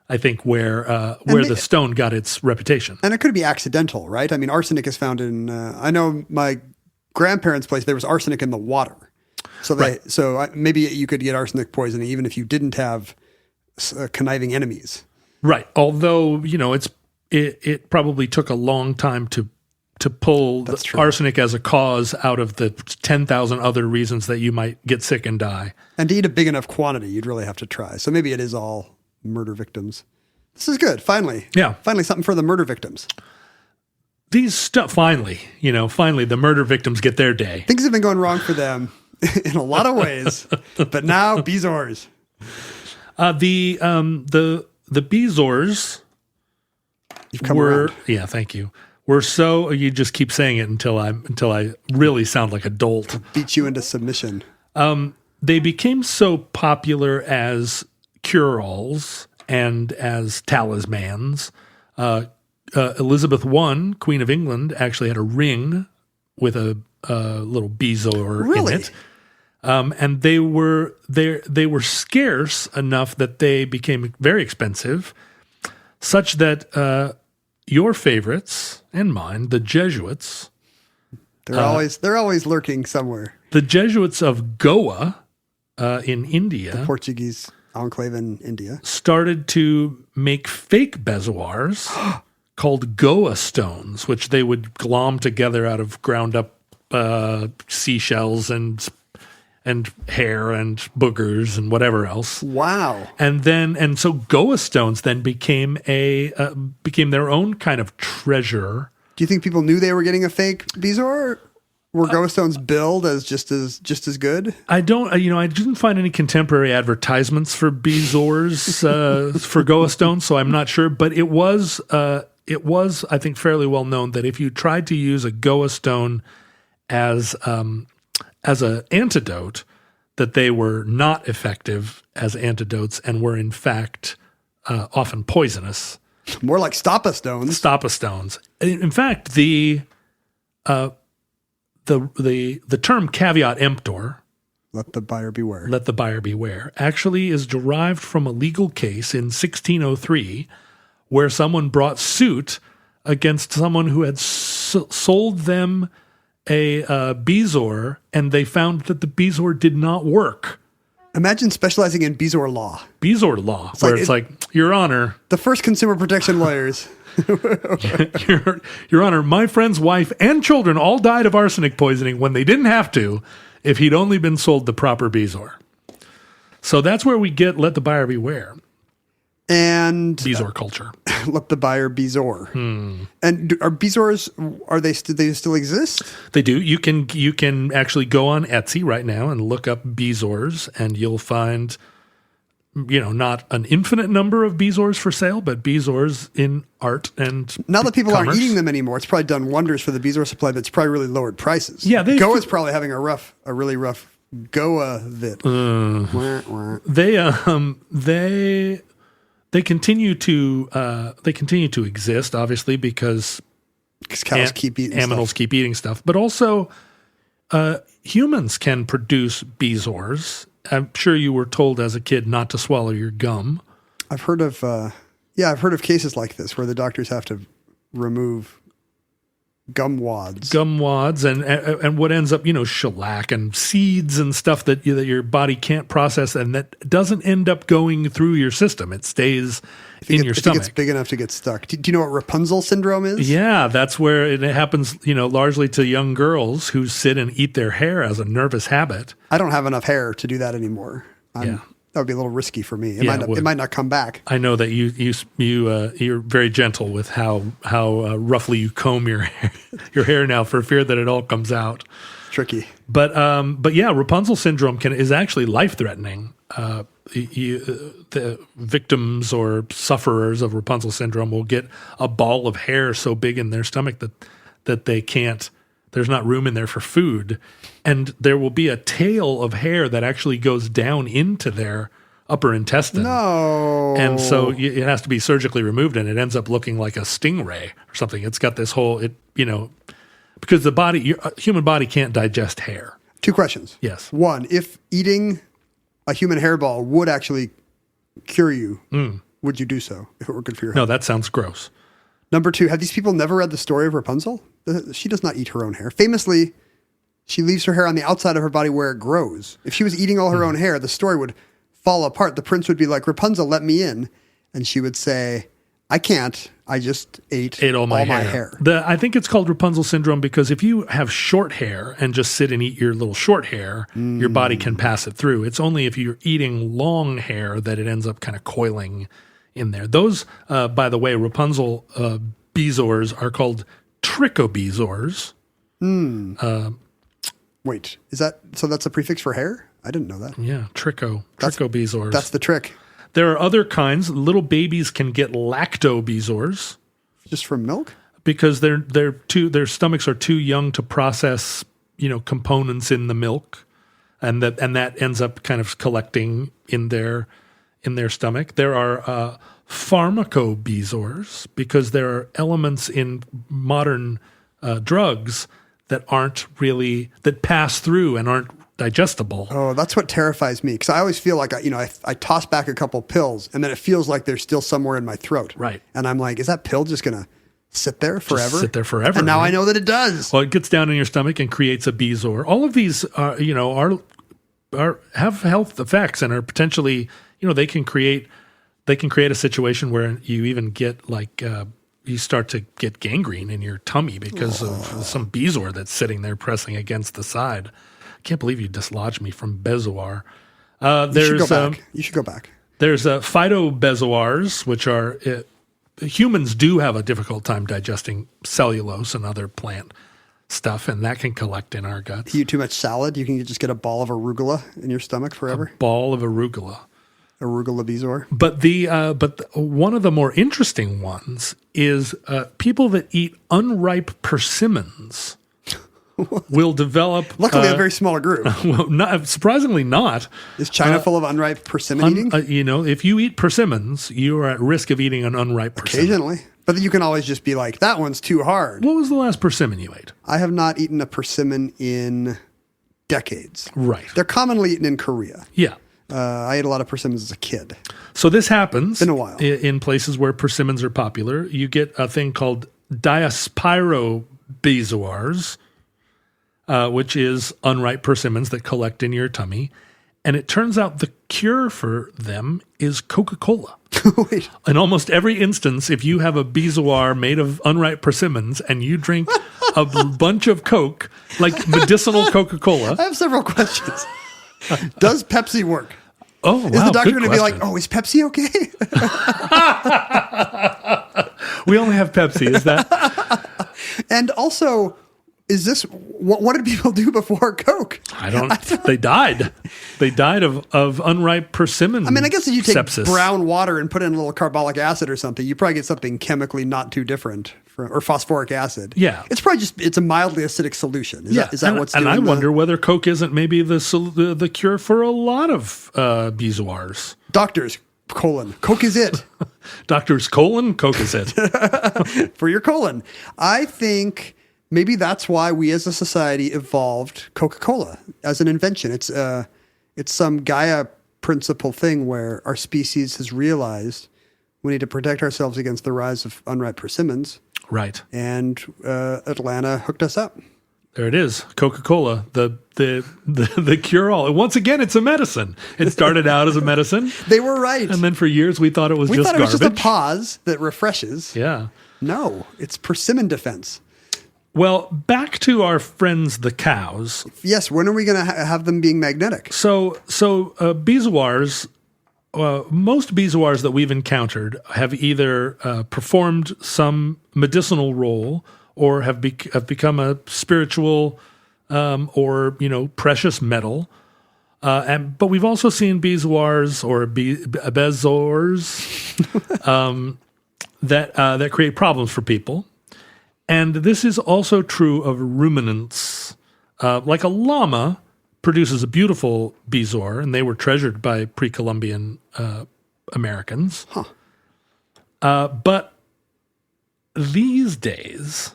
I think, where the stone got its reputation. And it could be accidental, right? I mean, arsenic is found in, I know my grandparents' place, there was arsenic in the water. So maybe you could get arsenic poisoning even if you didn't have conniving enemies. Right. Although, it probably took a long time to pull That's true. arsenic as a cause out of the 10,000 other reasons that you might get sick and die. And to eat a big enough quantity, you'd really have to try. So maybe it is all murder victims. This is good. Finally. Yeah. Finally, something for the murder victims. These stuff, finally, the murder victims get their day. Things have been going wrong for them in a lot of ways, but now bezoars. The bezoars You've come around. yeah, thank you. You just keep saying it until I really sound like a dolt. Beat you into submission. They became so popular as cure-alls and as talismans. Elizabeth I, Queen of England, actually had a ring with a little bezoar in it. And they were scarce enough that they became very expensive, such that your favorites and mine, the Jesuits, They're always lurking somewhere. the Jesuits of Goa in India, Portuguese enclave in India. started to make fake bezoars called Goa stones, which they would glom together out of ground up seashells and hair and boogers and whatever else. Wow. And so Goa stones then became their own kind of treasure. Do you think people knew they were getting a fake bezoar? Were Ghost Stones billed as just as good? I don't, I didn't find any contemporary advertisements for Bezors for Goa Stone, so I'm not sure. But it was, I think, fairly well known that if you tried to use a Goa Stone as an antidote, that they were not effective as antidotes and were in fact often poisonous. More like Stoppa Stones. Stoppa Stones. In fact, the term caveat emptor, let the buyer beware, actually is derived from a legal case in 1603 where someone brought suit against someone who had sold them a Bezor, and they found that the Bezor did not work. Imagine specializing in Bezor law. Bezor law, it's like, Your Honor. The first consumer protection lawyers. Your Honor, my friend's wife and children all died of arsenic poisoning when they didn't have to if he'd only been sold the proper Bezor. So that's where we get let the buyer beware. And Bezor culture. Let the buyer Bezor. And are Bezors, do they still exist? They do. You can actually go on Etsy right now and look up Bezors, and you'll find, not an infinite number of Bezors for sale, but Bezors in art and now that people commerce. aren't eating them anymore, it's probably done wonders for the Bezor supply, but it's probably really lowered prices. Yeah, Goa's probably having a really rough Goa vid. They continue to exist, obviously, because cows keep eating animals stuff. keep eating stuff, but also humans can produce Bezors. I'm sure you were told as a kid not to swallow your gum. I've heard of cases like this where the doctors have to remove gum wads. And what ends up, shellac and seeds and stuff that your body can't process and that doesn't end up going through your system. It stays in your stomach. It's big enough to get stuck. Do you know what Rapunzel syndrome is? Yeah, that's where it happens, largely to young girls who sit and eat their hair as a nervous habit. I don't have enough hair to do that anymore. That would be a little risky for me. It might not come back. I know that you're very gentle with how roughly you comb your hair now for fear that it all comes out. Tricky. But yeah, Rapunzel syndrome is actually life threatening. The victims or sufferers of Rapunzel syndrome will get a ball of hair so big in their stomach that they can't. There's not room in there for food. And there will be a tail of hair that actually goes down into their upper intestine. No. And so it has to be surgically removed, and it ends up looking like a stingray or something. It's got this whole, because the human body can't digest hair. 2 questions. Yes. 1, if eating a human hairball would actually cure you, would you do so if it were good for your health? No, that sounds gross. Number 2, have these people never read the story of Rapunzel? She does not eat her own hair. Famously, she leaves her hair on the outside of her body where it grows. If she was eating all her own hair, the story would fall apart. The prince would be like, Rapunzel, let me in. And she would say, I can't. I just ate all my hair. I think it's called Rapunzel syndrome because if you have short hair and just sit and eat your little short hair, your body can pass it through. It's only if you're eating long hair that it ends up kind of coiling in there. Those, by the way, Rapunzel Bezors are called trichobezors. Wait, so that's a prefix for hair? I didn't know that. Yeah, trichobezors. That's the trick. There are other kinds. Little babies can get lactobezors. Just from milk? Because their stomachs are too young to process, components in the milk, and that ends up kind of collecting in their stomach. There are pharmacobezors because there are elements in modern drugs that pass through and aren't digestible. Oh, that's what terrifies me because I always feel like I toss back a couple pills and then it feels like they're still somewhere in my throat. Right. And I'm like, is that pill just going to sit there forever? Just sit there forever. And now I know that it does. Well, it gets down in your stomach and creates a Bezor. All of these have health effects and are potentially, they can create a situation where you even get you start to get gangrene in your tummy because of some Bezor that's sitting there pressing against the side. I can't believe you dislodged me from Bezoar. You should go back. There's phytobezoars, which are humans do have a difficult time digesting cellulose and other plant stuff, and that can collect in our guts. If you eat too much salad, you can just get a ball of arugula in your stomach forever. Ball of arugula. Arugula bezoar. But one of the more interesting ones is people that eat unripe persimmons will develop. Luckily, a very small group. Well, surprisingly not. Is China full of unripe persimmon eating? If you eat persimmons, you are at risk of eating an unripe persimmon. Occasionally. But you can always just be like, that one's too hard. What was the last persimmon you ate? I have not eaten a persimmon in decades. Right. They're commonly eaten in Korea. Yeah. I ate a lot of persimmons as a kid. So this happens Been a while. in places where persimmons are popular. You get a thing called Diospyrobezoars, which is unripe persimmons that collect in your tummy. And it turns out the cure for them is Coca-Cola. Wait. In almost every instance, if you have a bezoar made of unripe persimmons and you drink a bunch of Coke, like medicinal Coca-Cola. I have several questions. Does Pepsi work? Oh, wow. Is the doctor good going to be question. like, oh, is Pepsi okay? We only have Pepsi, is that? And also, is this, what did people do before Coke? They died. They died of unripe persimmon. I mean, I guess if you take sepsis. brown water and put in a little carbolic acid or something, you probably get something chemically not too different, or phosphoric acid. Yeah. It's probably it's a mildly acidic solution. Is that what's doing And I the- wonder whether Coke isn't maybe the cure for a lot of bezoars. Doctors, Coke is it. Doctors, Coke is it. For your colon. I think maybe that's why we as a society evolved Coca-Cola as an invention. It's some Gaia principle thing where our species has realized we need to protect ourselves against the rise of unripe persimmons. Right. And Atlanta hooked us up. There it is. Coca-Cola, the cure-all. And once again, it's a medicine. It started out as a medicine. They were right. And then for years, we thought it was just garbage. We thought it was just a pause that refreshes. Yeah. No, it's persimmon defense. Well, back to our friends, the cows. Yes, when are we going to have them being magnetic? So bezoars, most bezoars that we've encountered have either performed some medicinal role or have become a spiritual or precious metal. But we've also seen bezoars or bezoars that create problems for people. And this is also true of ruminants. Like a llama produces a beautiful bezoar, and they were treasured by pre-Columbian Americans. Huh. But these days,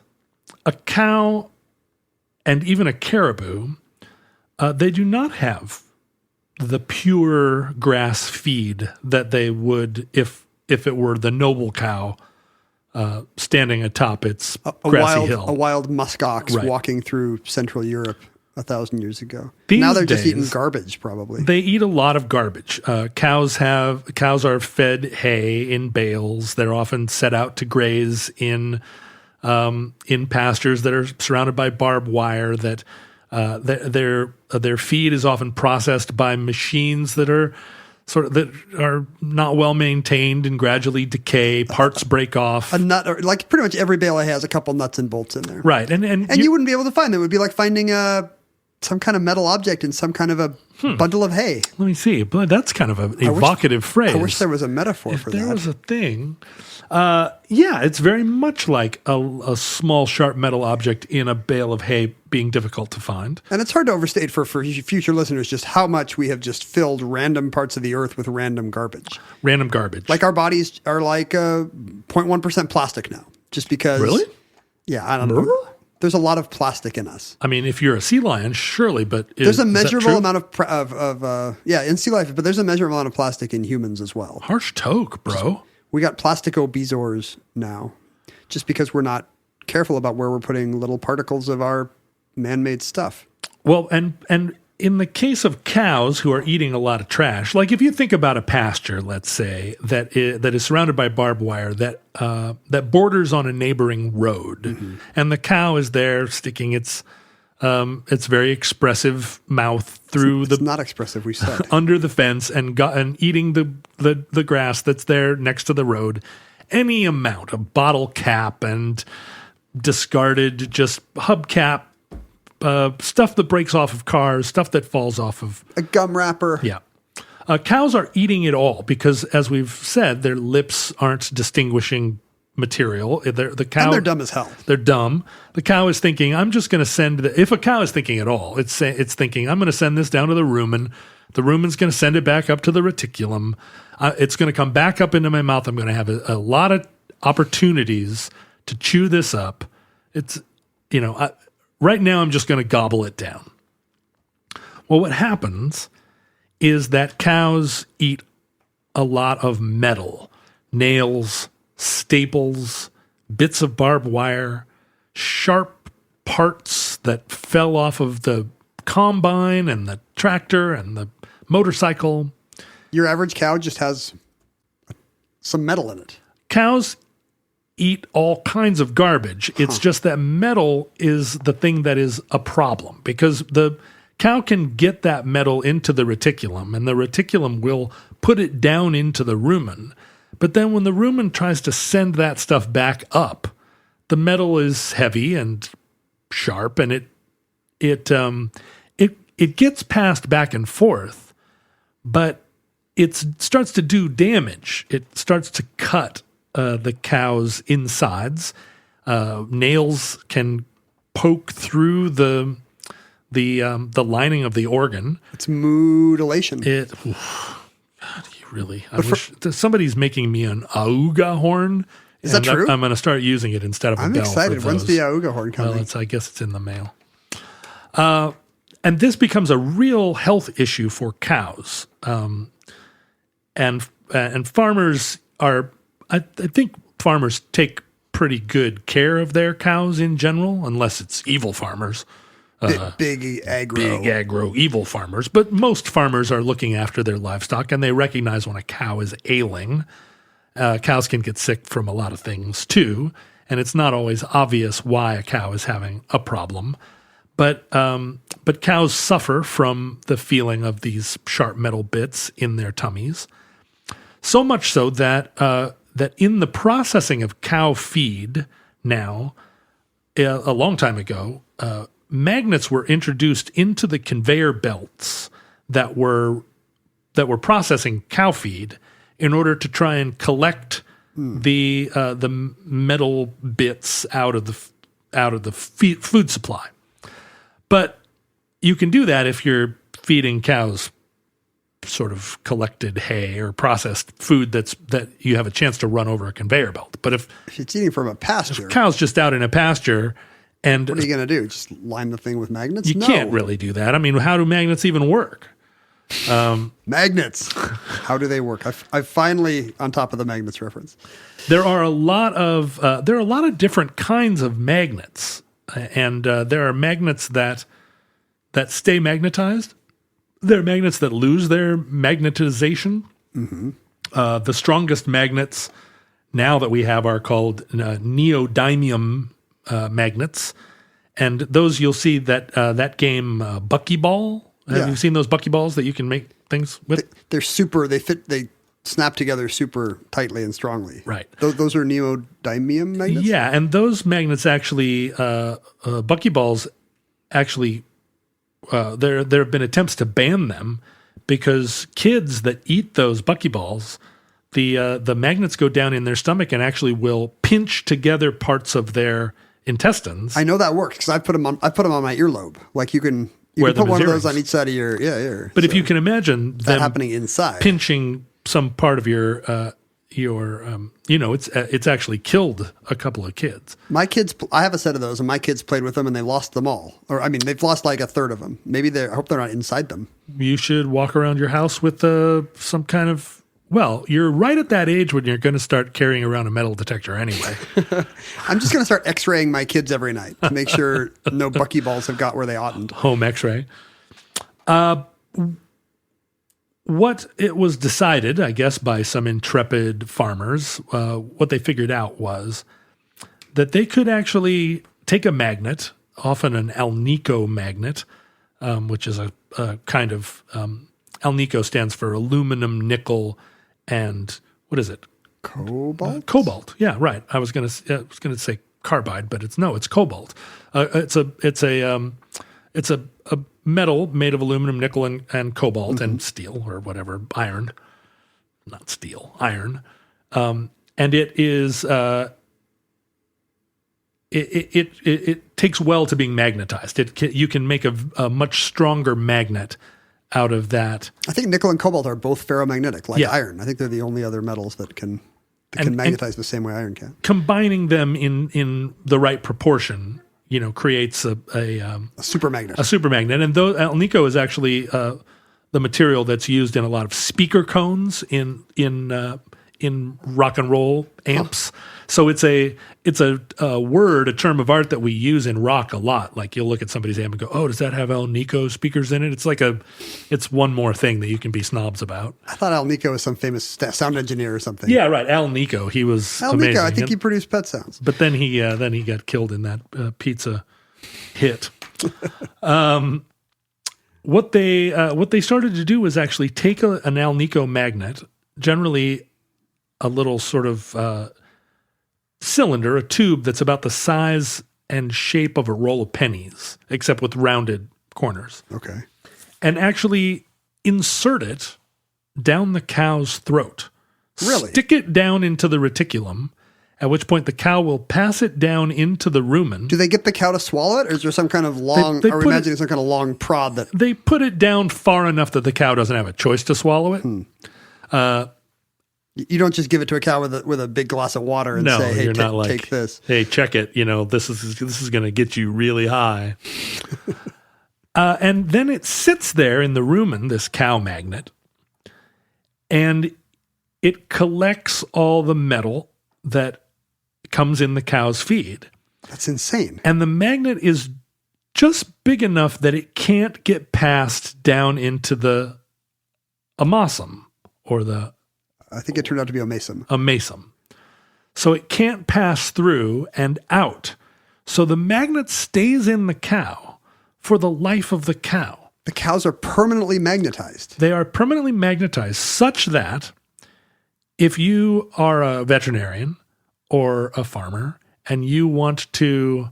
a cow and even a caribou, they do not have the pure grass feed that they would if it were the noble cow standing atop its grassy hill. A wild muskox Right. walking through Central Europe 1,000 years ago. These Now they're just days, eating garbage, probably. They eat a lot of garbage. Cows are fed hay in bales. They're often set out to graze in pastures that are surrounded by barbed wire. That their feed is often processed by machines that are not well maintained and gradually decay. Parts break off. A nut, or like pretty much every bale has a couple nuts and bolts in there. Right, and you wouldn't be able to find them. It would be like finding some kind of metal object in some kind of a bundle of hay. Let me see. But that's kind of an evocative phrase. I wish there was a metaphor for that. There was a thing. Yeah, it's very much like a small, sharp metal object in a bale of hay being difficult to find. And it's hard to overstate for future listeners just how much we have just filled random parts of the earth with random garbage. Random garbage. Like our bodies are like 0.1% plastic now. Just because. Really? Yeah, I don't know. There's a lot of plastic in us. I mean, if you're a sea lion, surely, but there's a is measurable that true? amount of in sea life, but there's a measurable amount of plastic in humans as well. Harsh toke, bro. We got plastico-bezoars now, just because we're not careful about where we're putting little particles of our man-made stuff. Well, and in the case of cows who are eating a lot of trash, like if you think about a pasture, let's say, that is surrounded by barbed wire that borders on a neighboring road, and the cow is there sticking its very expressive mouth through It's not expressive, we said. under the fence and eating the grass that's there next to the road, any amount, a bottle cap and discarded, just hubcap, stuff that breaks off of cars, stuff that falls off of... A gum wrapper. Yeah. Cows are eating it all because, as we've said, their lips aren't distinguishing material. The cow, And they're dumb as hell. They're dumb. The cow is thinking, I'm just going to send... If a cow is thinking at all, it's thinking, I'm going to send this down to the rumen. The rumen's going to send it back up to the reticulum. It's going to come back up into my mouth. I'm going to have a lot of opportunities to chew this up. It's, right now I'm just going to gobble it down. Well, what happens is that cows eat a lot of metal, nails, staples, bits of barbed wire, sharp parts that fell off of the combine and the tractor and the motorcycle. Your average cow just has some metal in it. Cows eat all kinds of garbage. It's just that metal is the thing that is a problem because the cow can get that metal into the reticulum, and the reticulum will put it down into the rumen. But then when the rumen tries to send that stuff back up, the metal is heavy and sharp, and it gets passed back and forth, but it starts to do damage. It starts to cut the cow's insides. Nails can poke through the lining of the organ. It's mutilation. God, you really. I wish somebody's making me an auga horn. Is that true? I'm going to start using it instead of a bell. I'm excited. When's the auga horn coming? Well, I guess it's in the mail. And this becomes a real health issue for cows. And farmers are, I think farmers take pretty good care of their cows in general, unless it's evil farmers. Big aggro, evil farmers. But most farmers are looking after their livestock, and they recognize when a cow is ailing. Cows can get sick from a lot of things too, and it's not always obvious why a cow is having a problem. But cows suffer from the feeling of these sharp metal bits in their tummies. So much so that that in the processing of cow feed now, a long time ago, magnets were introduced into the conveyor belts that were processing cow feed in order to try and collect the metal bits out of the food supply. But you can do that if you're feeding cows sort of collected hay or processed food that you have a chance to run over a conveyor belt. But if it's eating from a pasture, if cow's just out in a pasture, and what are you going to do? Just line the thing with magnets? You can't really do that. I mean, how do magnets even work? Magnets. How do they work? I finally on top of the magnets reference. There are a lot of different kinds of magnets, and there are magnets that stay magnetized. There are magnets that lose their magnetization. Mm-hmm. The strongest magnets now that we have are called neodymium magnets, and those you'll see that game Buckyball. Have you seen those Buckyballs that you can make things with? They're super. They snap together super tightly and strongly. Right. Those are neodymium magnets. Yeah, and those magnets actually, Buckyballs actually. There have been attempts to ban them because kids that eat those Buckyballs, the magnets go down in their stomach and actually will pinch together parts of their intestines. I know that works because I put them on my earlobe. Like you can put one of those on each side of your ear. But if you can imagine that happening inside, pinching some part of your it's actually killed a couple of kids. My kids, I have a set of those, and my kids played with them, and they lost them all. Or I mean, they've lost like a third of them. Maybe I hope they're not inside them. You should walk around your house with some kind of. Well, you're right at that age when you're going to start carrying around a metal detector anyway. I'm just going to start X-raying my kids every night to make sure no Buckyballs have got where they oughtn't. Home X-ray. What it was decided, I guess, by some intrepid farmers, what they figured out was that they could actually take a magnet, often an alnico magnet, which is a kind of alnico stands for aluminum, nickel, and what is it? Cobalt. Cobalt. Yeah, right. I was going to say carbide, but it's cobalt. It's a metal made of aluminum, nickel, and cobalt, and steel or whatever, iron, not steel, iron. And it is it takes well to being magnetized. You can make a much stronger magnet out of that. I think nickel and cobalt are both ferromagnetic, like iron. I think they're the only other metals that can magnetize the same way iron can. Combining them in the right proportion, creates a supermagnet. A supermagnet, and though alnico is actually the material that's used in a lot of speaker cones in rock and roll amps. So it's a term of art that we use in rock a lot. Like you'll look at somebody's amp and go, "Oh, does that have alnico speakers in it?" It's one more thing that you can be snobs about. I thought Alnico was some famous sound engineer or something. Yeah, right. Alnico, he was amazing. I think he produced Pet Sounds. But then he got killed in that pizza hit. What they started to do was actually take an alnico magnet, generally a little sort of cylinder, a tube that's about the size and shape of a roll of pennies, except with rounded corners. Okay. And actually insert it down the cow's throat. Really? Stick it down into the reticulum, at which point the cow will pass it down into the rumen. Do they get the cow to swallow it, or is there some kind of long, are we imagining some kind of long prod that... They put it down far enough that the cow doesn't have a choice to swallow it. You don't just give it to a cow with a big glass of water and say, "Hey, take this." Hey, check it. This is going to get you really high. And then it sits there in the rumen, this cow magnet, and it collects all the metal that comes in the cow's feed. That's insane. And the magnet is just big enough that it can't get passed down into the amasum, or the... I think it turned out to be a mesum. A mesum. So it can't pass through and out. So the magnet stays in the cow for the life of the cow. The cows are permanently magnetized. They are permanently magnetized such that if you are a veterinarian or a farmer and you want to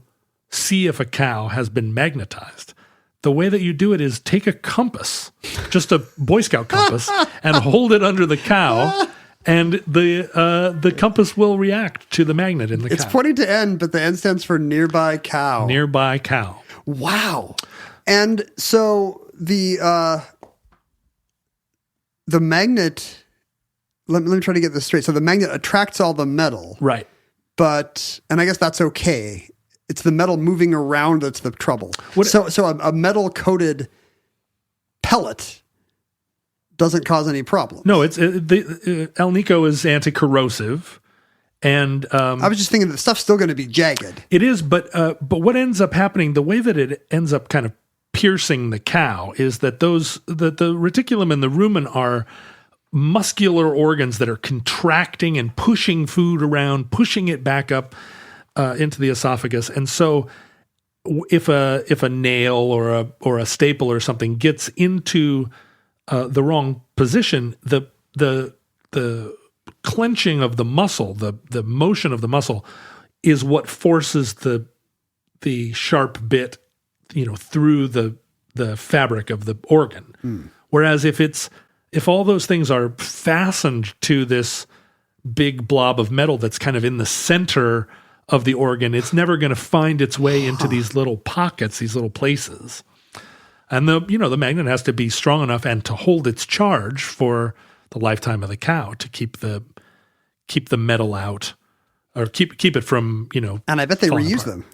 see if a cow has been magnetized, the way that you do it is take a compass, just a Boy Scout compass, and hold it under the cow, and the compass will react to the magnet in the cow. It's pointing to N, but the N stands for nearby cow. Nearby cow. Wow. And so the magnet, let me try to get this straight. So the magnet attracts all the metal. Right. And I guess that's okay. It's the metal moving around that's the trouble. So a metal-coated pellet doesn't cause any problem. No, alnico is anti-corrosive, and I was just thinking the stuff's still going to be jagged. It is, but what ends up happening, the way that it ends up kind of piercing the cow, is that the reticulum and the rumen are muscular organs that are contracting and pushing food around, pushing it back up into the esophagus. And so if a nail or a staple or something gets into the wrong position, the clenching of the muscle, the motion of the muscle is what forces the sharp bit, through the fabric of the organ. Whereas if all those things are fastened to this big blob of metal that's kind of in the center of the organ, it's never going to find its way into these little pockets, these little places. And the magnet has to be strong enough and to hold its charge for the lifetime of the cow to keep the metal out, or keep it from, And I bet they reuse apart. them.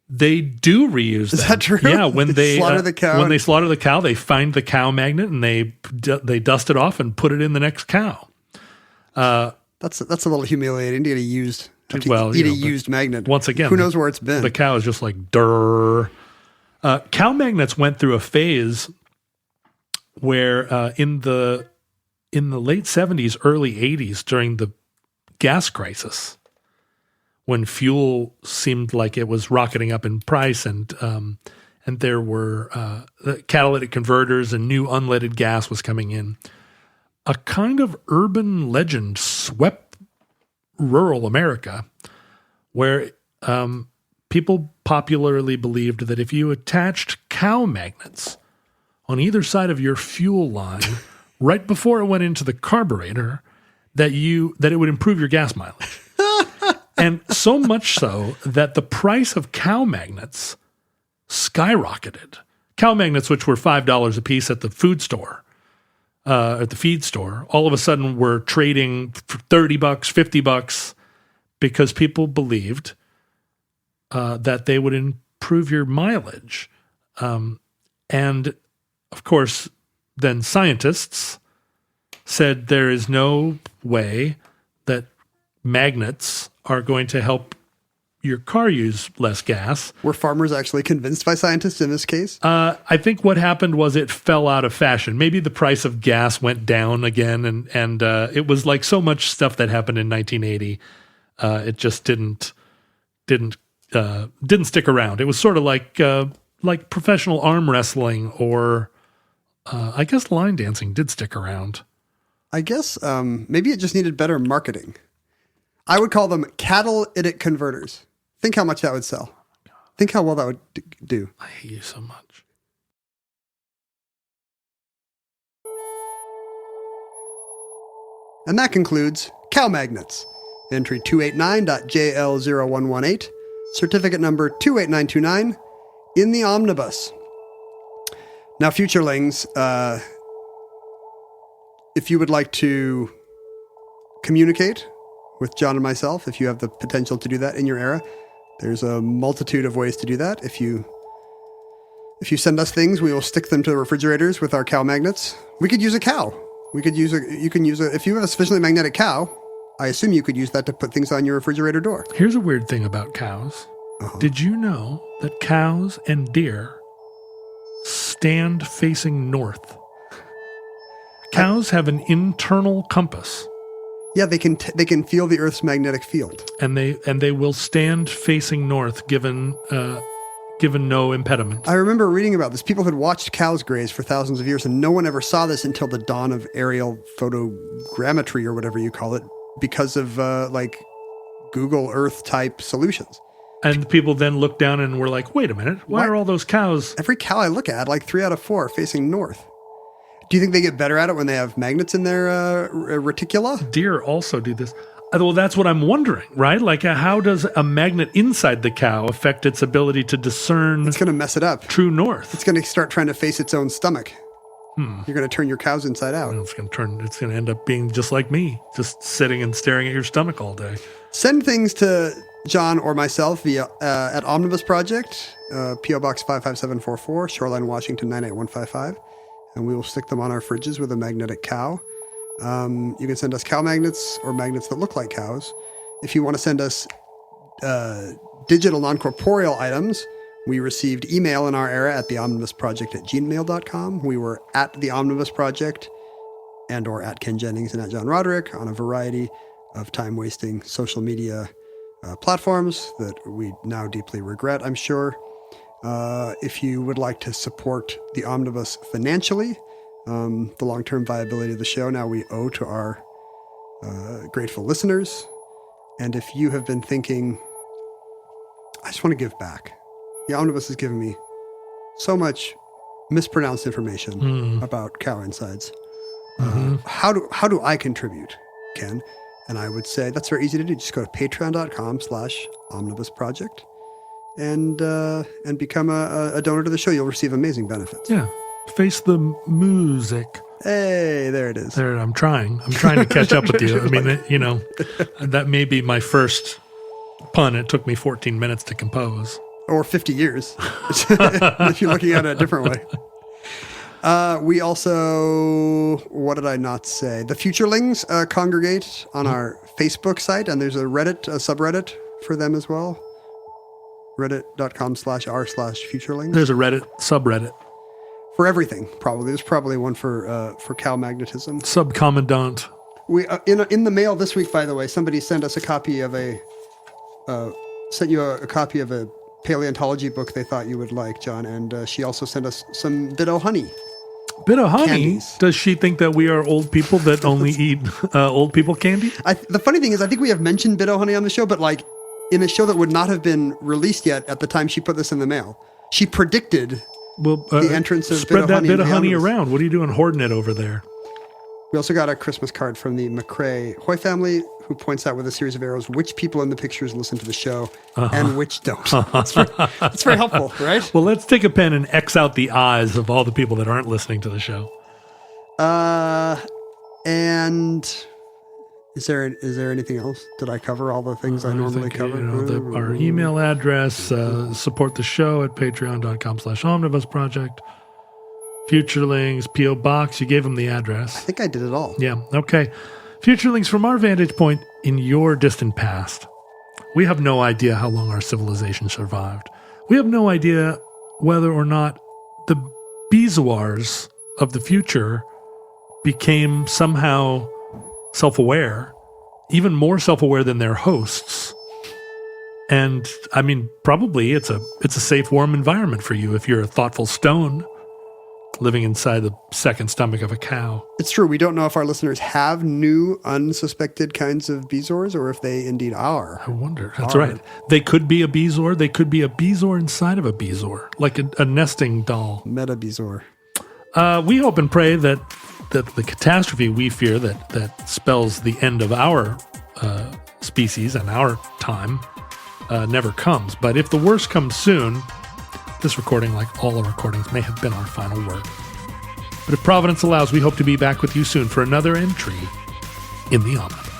They do reuse them. Is that true? Yeah, when they slaughter the cow. When they slaughter the cow, they find the cow magnet and they dust it off and put it in the next cow. That's a little humiliating to get a used magnet. Once again, who knows where it's been? The cow is just like durr. Cow magnets went through a phase where in the late 70s, early 80s, during the gas crisis, when fuel seemed like it was rocketing up in price, and there were the catalytic converters and new unleaded gas was coming in, a kind of urban legend swept rural America, where people popularly believed that if you attached cow magnets on either side of your fuel line right before it went into the carburetor, that it would improve your gas mileage. And so much so that the price of cow magnets skyrocketed. Cow magnets, which were $5 a piece at the food store, at the feed store, all of a sudden were trading for $30, $50 because people believed that they would improve your mileage. And of course, then scientists said there is no way that magnets are going to help your car use less gas. Were farmers actually convinced by scientists in this case? I think what happened was it fell out of fashion. Maybe the price of gas went down again, and it was like so much stuff that happened in 1980. It just didn't stick around. It was sort of like professional arm wrestling, or I guess line dancing did stick around. I guess maybe it just needed better marketing. I would call them catalytic converters. Think how much that would sell. Think how well that would do. I hate you so much. And that concludes cow magnets. Entry 289.JL0118, certificate number 28929, in the omnibus. Now, futurelings, if you would like to communicate with John and myself, if you have the potential to do that in your era, there's a multitude of ways to do that. If you send us things, we will stick them to the refrigerators with our cow magnets. We could use a cow. If you have a sufficiently magnetic cow, I assume you could use that to put things on your refrigerator door. Here's a weird thing about cows. Uh-huh. Did you know that cows and deer stand facing north? Cows have an internal compass. Yeah, they can feel the Earth's magnetic field, and they will stand facing north given no impediment. I remember reading about this. People had watched cows graze for thousands of years, and no one ever saw this until the dawn of aerial photogrammetry, or whatever you call it, because of Google Earth type solutions. And people then looked down and were like, "Wait a minute, why are all those cows?" Every cow I look at, like 3 out of 4, are facing north. Do you think they get better at it when they have magnets in their reticula? Deer also do this. Well, that's what I'm wondering, right? Like, how does a magnet inside the cow affect its ability to discern? It's going to mess it up. True north. It's going to start trying to face its own stomach. You're going to turn your cows inside out. It's going to end up being just like me, just sitting and staring at your stomach all day. Send things to John or myself via at Omnibus Project, P.O. Box 55744, Shoreline, Washington 98155. And we will stick them on our fridges with a magnetic cow. You can send us cow magnets or magnets that look like cows. If you want to send us digital non-corporeal items, we received email in our era at theomnibusproject@gmail.com. We were at the Omnibus Project and or at Ken Jennings and at John Roderick on a variety of time-wasting social media platforms that we now deeply regret, I'm sure. If you would like to support the Omnibus financially, the long-term viability of the show now we owe to our grateful listeners. And if you have been thinking, I just want to give back. The Omnibus has given me so much mispronounced information about cow insides. How do I contribute, Ken? And I would say that's very easy to do. Just go to patreon.com/omnibusproject. And become a donor to the show. You'll receive amazing benefits. Yeah. Face the music. Hey, there it is. There, I'm trying to catch up with you. I mean, that may be my first pun. It took me 14 minutes to compose. Or 50 years, if you're looking at it a different way. We also, what did I not say? The Futurelings congregate on our Facebook site, and there's a subreddit for them as well. Reddit.com/r/futurelings. There's a Reddit subreddit for everything. Probably there's probably one for cow magnetism. Subcommandant. We in the mail this week, by the way, somebody sent us a copy of a copy of a paleontology book they thought you would like, John, and she also sent us some Bitto honey. Bitto honey? Candies. Does she think that we are old people that only eat old people candy? The funny thing is, I think we have mentioned Bitto honey on the show, but in a show that would not have been released yet at the time she put this in the mail. She predicted the entrance of spread that bit of honey omnibus. around. What are you doing hoarding it over there? We also got a Christmas card from the McCrae Hoy family, who points out with a series of arrows which people in the pictures listen to the show and which don't. That's very helpful, right? Well, let's take a pen and X out the eyes of all the people that aren't listening to the show. And is there anything else? Did I cover all the things I normally cover? Our email address, support the show at patreon.com/omnibusproject. Futurelings, P.O. Box, you gave them the address. I think I did it all. Yeah, okay. Futurelings, from our vantage point in your distant past, we have no idea how long our civilization survived. We have no idea whether or not the Bezoars of the future became somehow self-aware, even more self-aware than their hosts. And, I mean, probably it's a safe, warm environment for you if you're a thoughtful stone living inside the second stomach of a cow. It's true. We don't know if our listeners have new, unsuspected kinds of Bezoars or if they indeed are. I wonder. That's right. They could be a Bezoar. They could be a Bezoar inside of a Bezoar, like a nesting doll. Meta Bezoar. We hope and pray that the catastrophe we fear that spells the end of our species and our time never comes. But if the worst comes soon, this recording, like all our recordings, may have been our final word. But if Providence allows, we hope to be back with you soon for another entry in the Omnibus.